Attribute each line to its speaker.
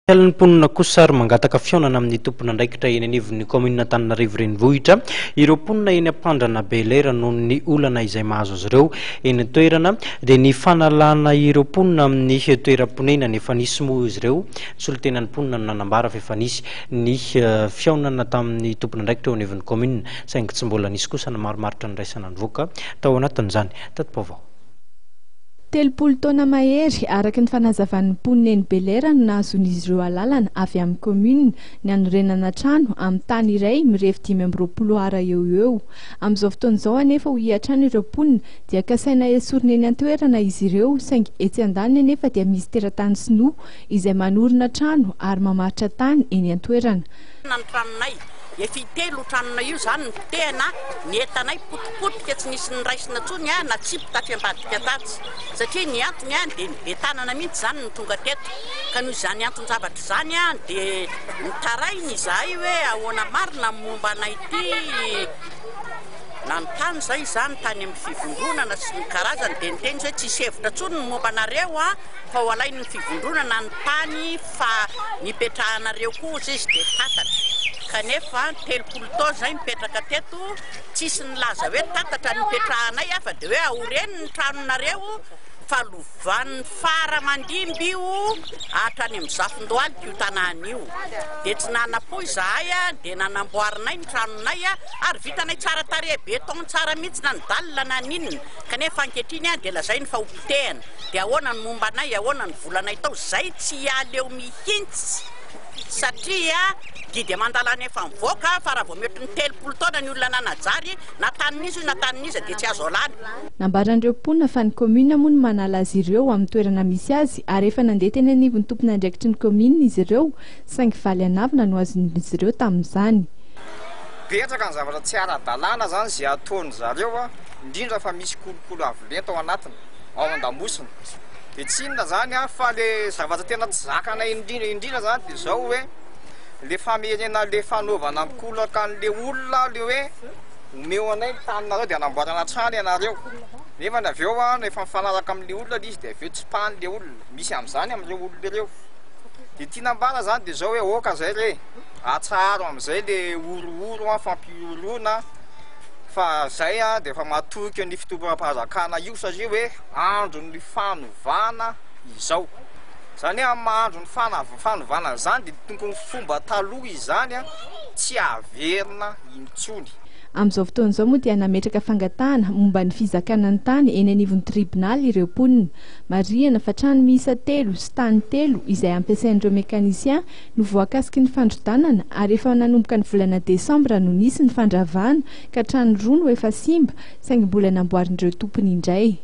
Speaker 1: Ny ponina kosa ary mangataka fionana amin'ny tompona andraikitra eny anivon'ny commune Antananarivo renivohitra ireo ponina eny ampandrana Belera noho ny olana izay mahazo azy ireo eny toerana dia ny fanalana ireo ponina amin'ny toeram-ponenana efa nisy moa izy ireo solotenan'ny ponina no nanambara fa efa nisy ny fionana tamin'ny tompona andraikitra eo anivon'ny commune saingy tsy mbola nisy kosa na maromaritra ny raisana nivoaka tao anatin'izany tato-baovao.
Speaker 2: Telopolo taona mahery araky ny fanazavan'ny ponina eny Belera no nahazon'izy ireo alalana avy amin'ny commune ny anorenana trano amin'ny tany iray mirefy 520 ara eo. Amin'izao fotoan'izao anefa ho hiatrano ireo ponina dia kasaina esorina eny an-toerana izy ireo saingy etsy an-daniny anefa dia misy teratany sinoa izay manorina trano ary mamaritra tany eny an-toerana.
Speaker 3: Efa telo tranona io zany ny potehana ny entanay potipotika tsy nisy ny raisina tsony na tsipo taty ambadika tatsy satria ny antony dia ny be tanana mihitsy zany ny tonga teto ka noho izany anton-javatra zany dia nitarainy izahay hoe ahoana marina momba anay ity nanontany zay zany tany amin'ny fivondronana sy ny karazany dia niteny hoe tsisy hevitra tsony ny momba anareo fa ho alainy ny fivondronana ny tany fa nipetrahanareo kosa izy dia tatatra kanefa telopolo taona zay mipetraka teto tsisy nilaza hoe tatatra nipetrahanay fa dia hoe aoreny ny tranonareo fa lovan'ny fara mandimby io hatrany amin'ny Zafindohalika io tanàna io dia tsy nanapo izahay dia nanamboarinay ny tranonay ary vitanay tsara tarehy beton tsara mihitsy na ny dalina na ninona kanefa ankehitriny dia lazainy fa hopotehana dia ahoana ny momba anay ahoana ny volanay tao zay tsy aleo mihintsy satria didy mandalana efa mivoaka fa raha vao mety ny telopolo taona ny olona nanajary nataninizy dia tsy azo alana.
Speaker 2: Nambaran'ireo ponina fa ny commune moa no manala azy ireo amin'ny toerana misy azy ary efa nandeha teny anivon'ny tompona andraikitry ny commune izy ireo saingy valy anavina no azon'izy ireo tamin'izany.
Speaker 4: Betsaka ny zavatra tsy ara-dalàna zany zay ataony zareo indrindra fa misy kolokolo avo lenta ao anatiny ao an-damosina dia tsy inona zany fa le zavatra tena tsy zakanay indrindra zany dia zao hoe le famerena le fanaovana mikolaka an'le olona le hoe omeo anay taninareo dia anamboarana trano ianareo nefa ny avy eo nefa mifanaraka amin'le olona izy dia avy eo tsy pahan'le olona misy amin'izany amin'ireo olona ireo dia tia nambara zany dia zao hoe oka zay re atsaro amin'izay le orooro fampiorona fa zay dia efa matoky ny fitovam-pahazakana io satria hoe andro ny fanovana izao zany mahandro ny fanovana zany dia tokony fomba taloha izany tsy averina intsony.
Speaker 2: Amin'izao fotoan'izao moa dia nametraka fangatahana momba ny fizakana ny tany eny anivon'ny tribunal ireo ponina marihana fa trano miisa 3 sy tany 3 izay ampiasain'ireo mekanisien no voakasiky ny fandrodanana ary efa nanomboka ny volana desambra no nisy ny fandravana ka trano 2 no efa simba saingy mbola namboarin'ireo tompony indray.